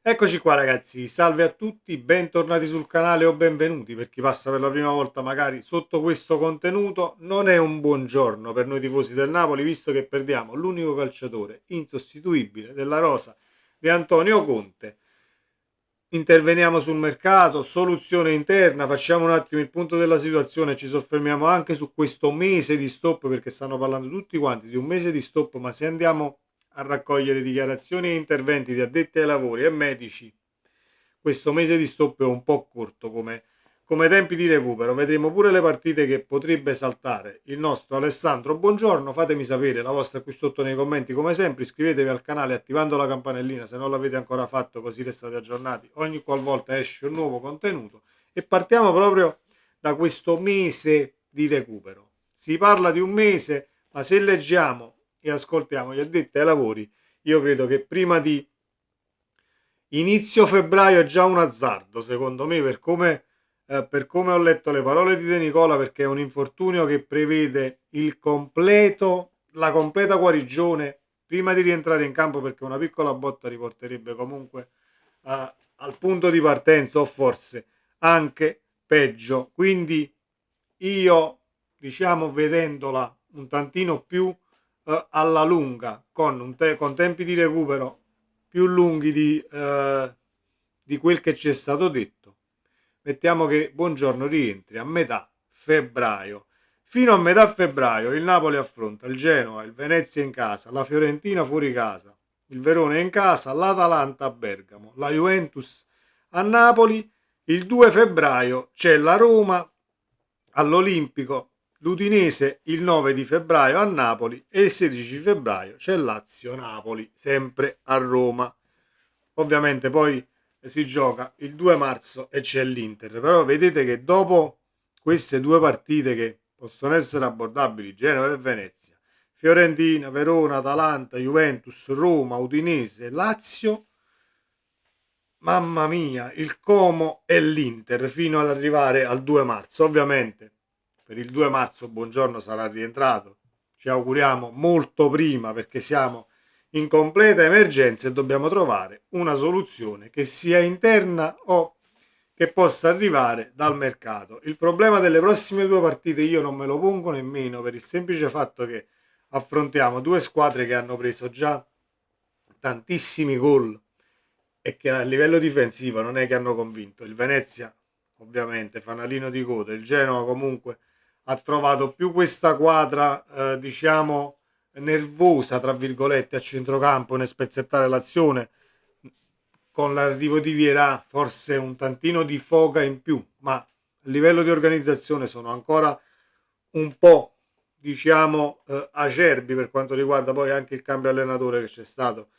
Eccoci qua ragazzi, salve a tutti, bentornati sul canale o benvenuti per chi passa per la prima volta magari sotto questo contenuto. Non è un buon giorno per noi tifosi del Napoli visto che perdiamo l'unico calciatore insostituibile della rosa di Antonio Conte. Interveniamo sul mercato, soluzione interna, facciamo un attimo il punto della situazione, ci soffermiamo anche su questo mese di stop perché stanno parlando tutti quanti di un mese di stop, ma se andiamo a raccogliere dichiarazioni e interventi di addetti ai lavori e medici, questo mese di stop è un po' corto come tempi di recupero. Vedremo pure le partite che potrebbe saltare il nostro Alessandro. Buongiorno, fatemi sapere la vostra qui sotto nei commenti come sempre, iscrivetevi al canale attivando la campanellina se non l'avete ancora fatto, così restate aggiornati ogni qualvolta esce un nuovo contenuto. E partiamo proprio da questo mese di recupero. Si parla di un mese, ma se leggiamo e ascoltiamo gli addetti ai lavori, io credo che prima di inizio febbraio è già un azzardo, secondo me, per come ho letto le parole di De Nicola, perché è un infortunio che prevede la completa guarigione prima di rientrare in campo, perché una piccola botta riporterebbe comunque al punto di partenza o forse anche peggio. Quindi io, diciamo, vedendola un tantino più alla lunga, con tempi di recupero più lunghi di quel che ci è stato detto, mettiamo che Buongiorno rientri a metà febbraio. Fino a metà febbraio il Napoli affronta il Genoa, il Venezia in casa, la Fiorentina fuori casa, il Verona in casa, l'Atalanta a Bergamo, la Juventus a Napoli. Il 2 febbraio c'è la Roma all'Olimpico, l'Udinese il 9 di febbraio a Napoli e il 16 febbraio c'è Lazio-Napoli, sempre a Roma. Ovviamente poi si gioca il 2 marzo e c'è l'Inter, però vedete che dopo queste due partite che possono essere abbordabili, Genova e Venezia, Fiorentina, Verona, Atalanta, Juventus, Roma, Udinese, Lazio, mamma mia, il Como e l'Inter fino ad arrivare al 2 marzo. Ovviamente per il 2 marzo Buongiorno sarà rientrato, ci auguriamo molto prima perché siamo in completa emergenza e dobbiamo trovare una soluzione che sia interna o che possa arrivare dal mercato. Il problema delle prossime due partite io non me lo pongo nemmeno, per il semplice fatto che affrontiamo due squadre che hanno preso già tantissimi gol e che a livello difensivo non è che hanno convinto. Il Venezia ovviamente fanalino di coda, il Genoa comunque ha trovato più questa quadra diciamo nervosa tra virgolette a centrocampo nel spezzettare l'azione, con l'arrivo di Vieira forse un tantino di foga in più, ma a livello di organizzazione sono ancora un po' diciamo acerbi per quanto riguarda poi anche il cambio allenatore che c'è stato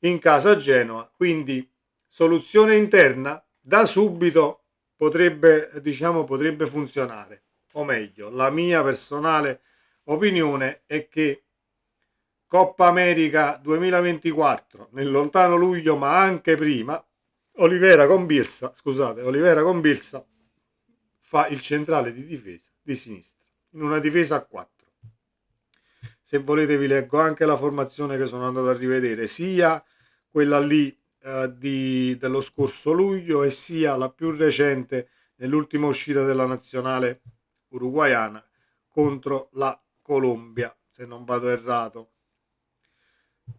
in casa a Genoa. Quindi soluzione interna da subito potrebbe funzionare, o meglio la mia personale opinione è che Coppa America 2024 nel lontano luglio, ma anche prima, Olivera con Birsa fa il centrale di difesa di sinistra in una difesa a 4. Se volete vi leggo anche la formazione che sono andato a rivedere, sia quella lì dello scorso luglio e sia la più recente nell'ultima uscita della nazionale uruguaiana contro la Colombia, se non vado errato.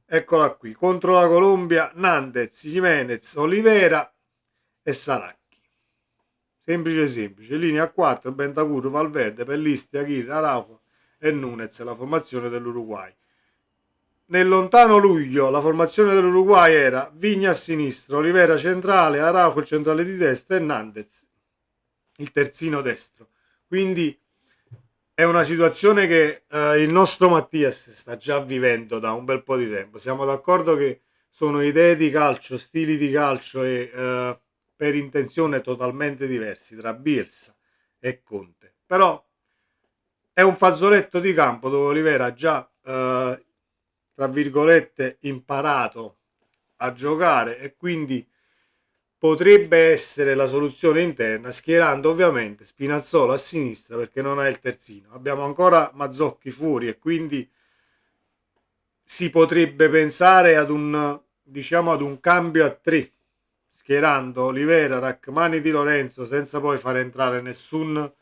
Eccola qui, contro la Colombia: Nandez, Jimenez, Olivera e Saracchi. Semplice semplice, linea 4, Bentancur, Valverde, Pellisti, Aguirre, Araujo e Nunez, la formazione dell'Uruguay. Nel lontano luglio la formazione dell'Uruguay era Vigna a sinistra, Olivera centrale, Araujo il centrale di destra e Nandez il terzino destro. Quindi è una situazione che il nostro Mattias sta già vivendo da un bel po' di tempo. Siamo d'accordo che sono idee di calcio, stili di calcio e per intenzione totalmente diversi tra Bielsa e Conte. Però è un fazzoletto di campo dove Olivera ha già, tra virgolette, imparato a giocare e quindi potrebbe essere la soluzione interna, schierando ovviamente Spinazzola a sinistra perché non ha il terzino. Abbiamo ancora Mazzocchi fuori e quindi si potrebbe pensare ad un cambio a 3 schierando Olivera, Rachmani Di Lorenzo, senza poi far entrare nessun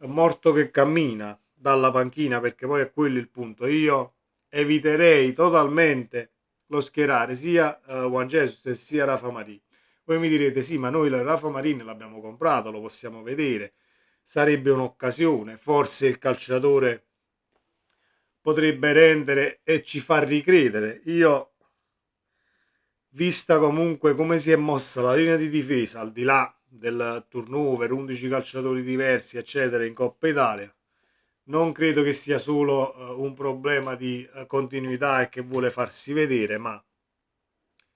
morto che cammina dalla panchina, perché poi è quello il punto. Io eviterei totalmente lo schierare sia Juan Jesus e sia Rafa Marin. Voi mi direte sì, ma noi Rafa Marin l'abbiamo comprato, lo possiamo vedere, sarebbe un'occasione, forse il calciatore potrebbe rendere e ci fa ricredere. Io, vista comunque come si è mossa la linea di difesa, al di là del turnover, 11 calciatori diversi, eccetera, in Coppa Italia, non credo che sia solo un problema di continuità e che vuole farsi vedere, ma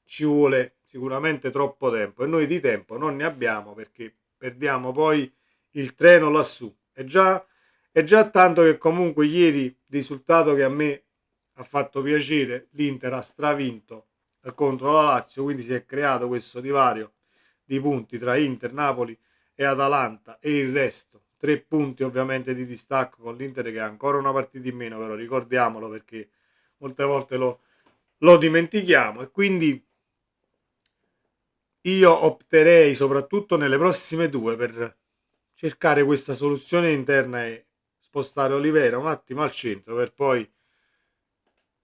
ci vuole sicuramente troppo tempo e noi di tempo non ne abbiamo, perché perdiamo poi il treno lassù. È già tanto che comunque ieri il risultato che a me ha fatto piacere, l'Inter ha stravinto contro la Lazio, quindi si è creato questo divario di punti tra Inter, Napoli e Atalanta e il resto. 3 punti ovviamente di distacco con l'Inter che ha ancora una partita in meno, però ricordiamolo perché molte volte lo dimentichiamo, e quindi io opterei soprattutto nelle prossime due per cercare questa soluzione interna e spostare Olivera un attimo al centro per poi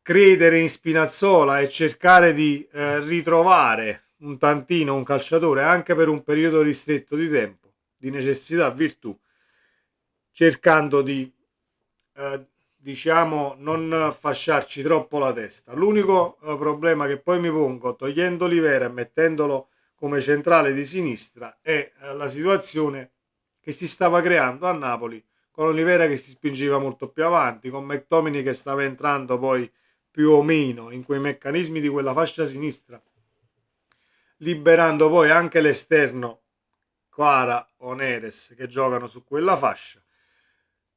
credere in Spinazzola e cercare di ritrovare un tantino un calciatore anche per un periodo ristretto di tempo, di necessità virtù, cercando di diciamo non fasciarci troppo la testa. L'unico problema che poi mi pongo togliendo Olivera e mettendolo come centrale di sinistra è la situazione che si stava creando a Napoli con Olivera che si spingeva molto più avanti, con McTominay che stava entrando poi più o meno in quei meccanismi di quella fascia sinistra, liberando poi anche l'esterno Quara o Neres che giocano su quella fascia.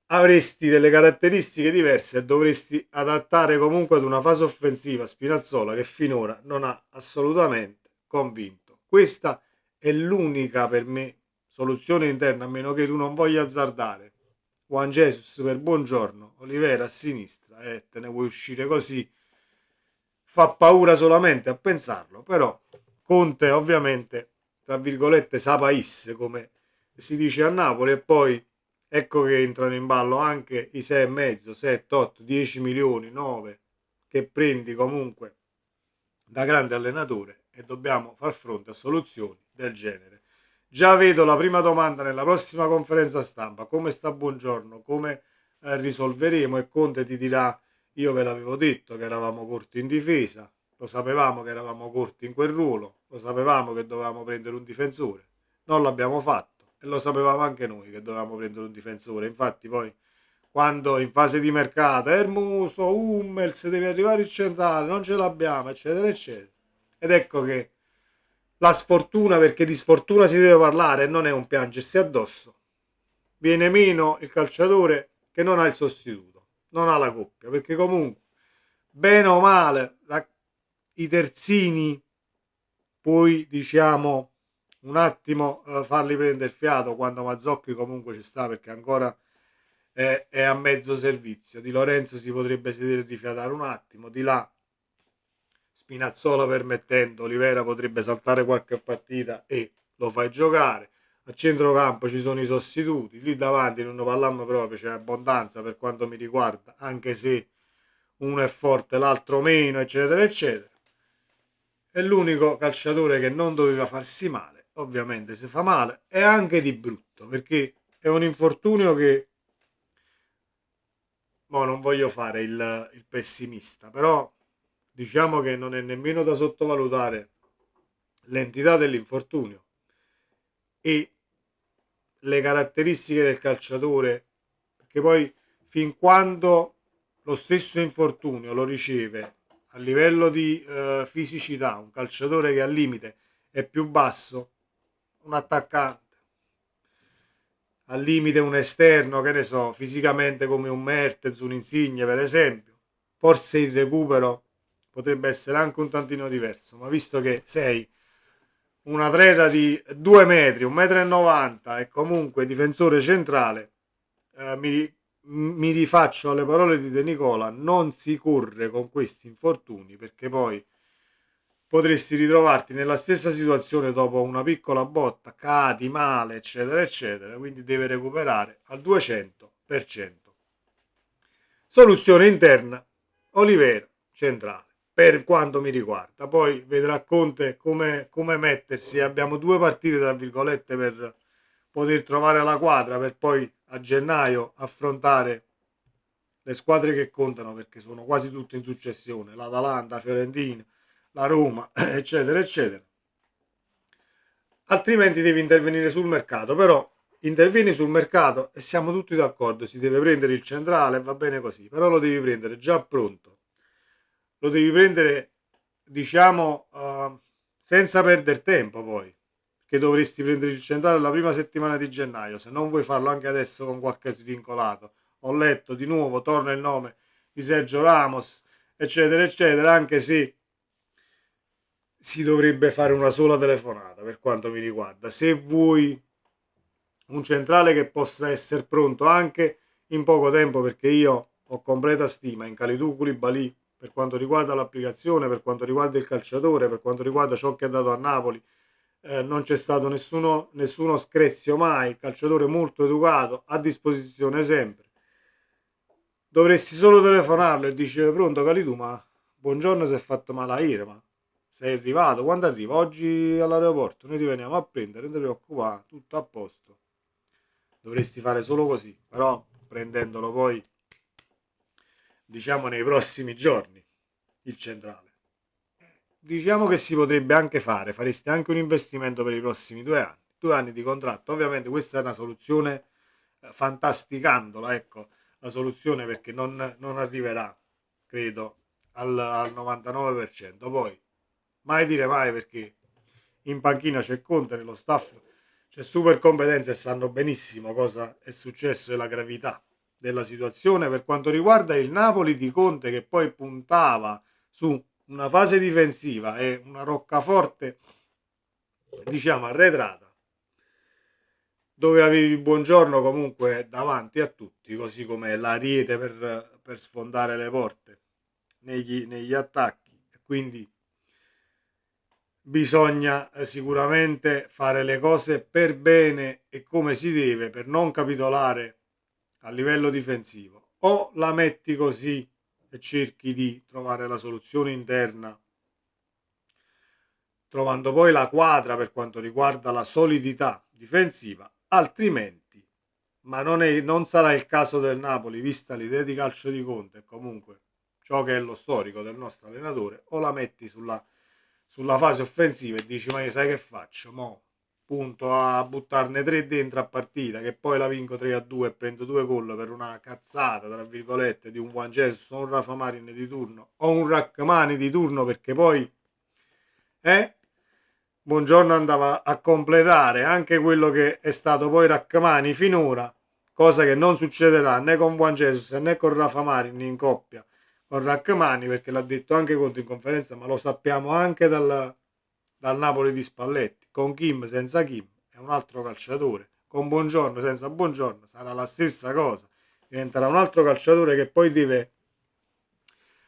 Avresti delle caratteristiche diverse e dovresti adattare comunque ad una fase offensiva Spinazzola che finora non ha assolutamente convinto. Questa è l'unica per me soluzione interna, a meno che tu non voglia azzardare Juan Jesus per Buongiorno, Olivera a sinistra e te ne vuoi uscire così. Fa paura solamente a pensarlo, però Conte ovviamente, tra virgolette, sapais come si dice a Napoli, e poi ecco che entrano in ballo anche i 6,5, 7, 8, 10 milioni, 9 che prendi comunque da grande allenatore e dobbiamo far fronte a soluzioni del genere. Già vedo la prima domanda nella prossima conferenza stampa, come sta Buongiorno, come risolveremo, e Conte ti dirà io ve l'avevo detto che eravamo corti in difesa, lo sapevamo che eravamo corti in quel ruolo, lo sapevamo che dovevamo prendere un difensore, non l'abbiamo fatto e lo sapevamo anche noi che dovevamo prendere un difensore. Infatti poi quando in fase di mercato Hermoso, Hummels, deve arrivare il centrale, non ce l'abbiamo, eccetera eccetera, ed ecco che la sfortuna, perché di sfortuna si deve parlare e non è un piangersi addosso, viene meno il calciatore che non ha il sostituto, non ha la coppia, perché comunque bene o male i terzini puoi diciamo un attimo farli prendere fiato quando Mazzocchi comunque ci sta, perché ancora è a mezzo servizio. Di Lorenzo si potrebbe sedere e rifiatare un attimo, di là Spinazzola permettendo Olivera potrebbe saltare qualche partita e lo fai giocare. A centrocampo ci sono i sostituti, lì davanti non ne parliamo proprio, c'è abbondanza per quanto mi riguarda, anche se uno è forte, l'altro meno, eccetera eccetera. È l'unico calciatore che non doveva farsi male, ovviamente si fa male, e anche di brutto, perché è un infortunio che non voglio fare il pessimista, però diciamo che non è nemmeno da sottovalutare l'entità dell'infortunio e le caratteristiche del calciatore, perché poi fin quando lo stesso infortunio lo riceve a livello di fisicità un calciatore che al limite è più basso, un attaccante, al limite un esterno, che ne so, fisicamente come un Mertens, un Insigne per esempio, forse il recupero potrebbe essere anche un tantino diverso, ma visto che sei un atleta di 2 metri, 1,90 m e comunque difensore centrale, mi rifaccio alle parole di De Nicola, non si corre con questi infortuni, perché poi potresti ritrovarti nella stessa situazione dopo una piccola botta, cadi male, eccetera, eccetera, quindi deve recuperare al 200%. Soluzione interna, Olivera, centrale, per quanto mi riguarda. Poi vedrà Conte come mettersi. Abbiamo 2 partite, tra virgolette, per poter trovare la quadra, per poi a gennaio affrontare le squadre che contano, perché sono quasi tutte in successione, l'Atalanta, la Fiorentina, la Roma, eccetera, eccetera. Altrimenti devi intervenire sul mercato, però intervieni sul mercato e siamo tutti d'accordo, si deve prendere il centrale, va bene così, però lo devi prendere già pronto, lo devi prendere, diciamo, senza perdere tempo poi, che dovresti prendere il centrale la prima settimana di gennaio, se non vuoi farlo anche adesso con qualche svincolato. Ho letto di nuovo, torna il nome di Sergio Ramos, eccetera, eccetera, anche se si dovrebbe fare una sola telefonata per quanto mi riguarda. Se vuoi un centrale che possa essere pronto anche in poco tempo, perché io ho completa stima in Kalidou Koulibaly per quanto riguarda l'applicazione, per quanto riguarda il calciatore, per quanto riguarda ciò che ha dato a Napoli. Non c'è stato nessuno screzio mai, calciatore molto educato, a disposizione sempre. Dovresti solo telefonarlo e dice pronto Kalidou, ma buongiorno, si è fatto male ieri, ma sei arrivato? Quando arriva? Oggi all'aeroporto, noi ti veniamo a prendere, non ti preoccupare, tutto a posto. Dovresti fare solo così, però prendendolo poi, diciamo, nei prossimi giorni, il centrale. Diciamo che si potrebbe anche fare, faresti anche un investimento per i prossimi 2 anni, 2 anni di contratto. Ovviamente questa è una soluzione, fantasticandola, ecco, la soluzione, perché non arriverà, credo, al 99%. Poi, mai dire mai, perché in panchina c'è Conte, nello staff c'è super competenza e sanno benissimo cosa è successo e la gravità della situazione per quanto riguarda il Napoli di Conte, che poi puntava su una fase difensiva e una roccaforte, diciamo, arretrata, dove avevi Buongiorno comunque davanti a tutti, così come l'ariete per sfondare le porte negli attacchi. Quindi bisogna sicuramente fare le cose per bene e come si deve, per non capitolare a livello difensivo. O la metti così e cerchi di trovare la soluzione interna, trovando poi la quadra per quanto riguarda la solidità difensiva, altrimenti, ma non sarà il caso del Napoli, vista l'idea di calcio di Conte e comunque ciò che è lo storico del nostro allenatore, o la metti sulla fase offensiva e dici ma io sai che faccio? Mo punto a buttarne 3 dentro a partita, che poi la vinco 3-2 e prendo 2 gol per una cazzata tra virgolette di un Juan Jesus o un Rafa Marin di turno o un Rachmani di turno, perché poi Buongiorno andava a completare anche quello che è stato poi Rachmani finora, cosa che non succederà né con Juan Jesus né con Rafa Marin in coppia con Rachmani, perché l'ha detto anche Conte in conferenza, ma lo sappiamo anche dal Napoli di Spalletti. Con Kim senza Kim è un altro calciatore, con Buongiorno senza Buongiorno sarà la stessa cosa, diventerà un altro calciatore che poi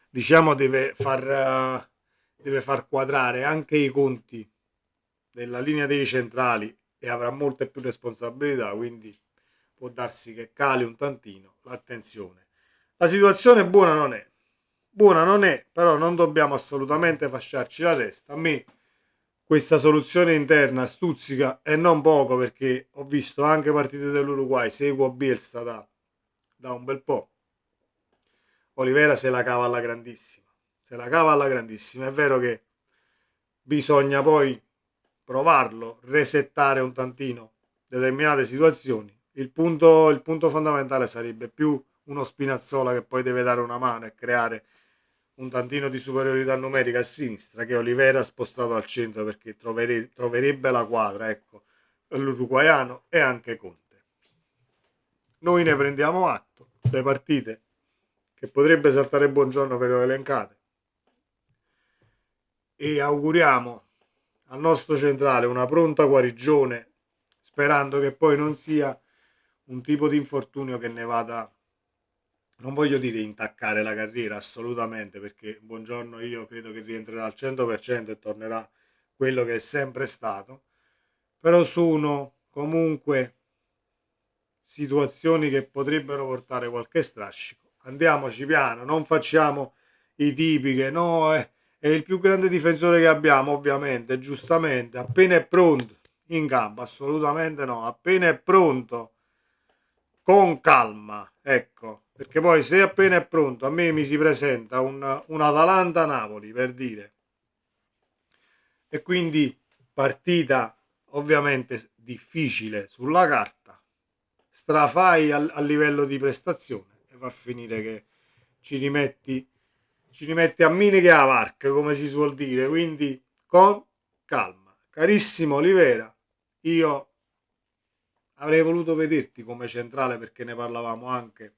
diciamo, deve far quadrare anche i conti della linea dei centrali e avrà molte più responsabilità, quindi può darsi che cali un tantino l'attenzione. La situazione buona non è, però non dobbiamo assolutamente fasciarci la testa. A me questa soluzione interna stuzzica e non poco, perché ho visto anche partite dell'Uruguay, seguo Bielsa da un bel po'. Olivera se la cava alla grandissima, se la cava alla grandissima. È vero che bisogna poi provarlo, resettare un tantino determinate situazioni. Il punto fondamentale sarebbe più uno Spinazzola che poi deve dare una mano e creare un tantino di superiorità numerica a sinistra, che Olivera spostato al centro, perché troverebbe la quadra, ecco, l'uruguaiano e anche Conte. Noi ne prendiamo atto, le partite che potrebbe saltare Buongiorno ve le elencate, e auguriamo al nostro centrale una pronta guarigione, sperando che poi non sia un tipo di infortunio che ne vada Non voglio dire intaccare la carriera assolutamente, perché Buongiorno io credo che rientrerà al 100% e tornerà quello che è sempre stato, però sono comunque situazioni che potrebbero portare qualche strascico. Andiamoci piano, non facciamo i tipi che no, è il più grande difensore che abbiamo, ovviamente, giustamente, appena è pronto in campo, assolutamente no, appena è pronto, con calma, ecco, perché poi se appena è pronto a me mi si presenta un Atalanta-Napoli, per dire, e quindi partita ovviamente difficile sulla carta, strafai a livello di prestazione e va a finire che ci rimetti, ci rimetti a mine che a varca, come si suol dire, quindi con calma. Carissimo Olivera, io avrei voluto vederti come centrale perché ne parlavamo anche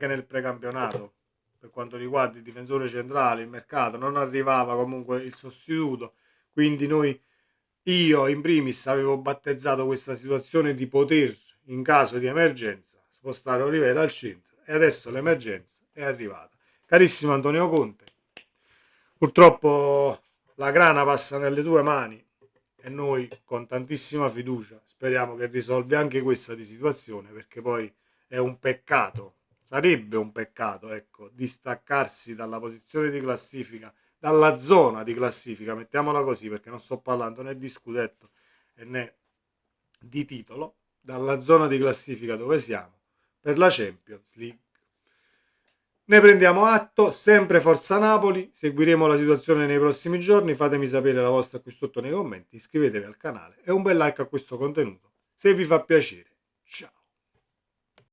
nel precampionato per quanto riguarda il difensore centrale, il mercato, non arrivava comunque il sostituto, quindi io in primis avevo battezzato questa situazione di poter in caso di emergenza spostare Olivera al centro e adesso l'emergenza è arrivata. Carissimo Antonio Conte, purtroppo la grana passa nelle tue mani e noi con tantissima fiducia speriamo che risolvi anche questa di situazione, perché poi è un peccato, sarebbe un peccato, ecco, distaccarsi dalla posizione di classifica, dalla zona di classifica, mettiamola così, perché non sto parlando né di scudetto né di titolo, dalla zona di classifica dove siamo per la Champions League. Ne prendiamo atto, sempre Forza Napoli, seguiremo la situazione nei prossimi giorni, fatemi sapere la vostra qui sotto nei commenti, iscrivetevi al canale e un bel like a questo contenuto se vi fa piacere. Ciao!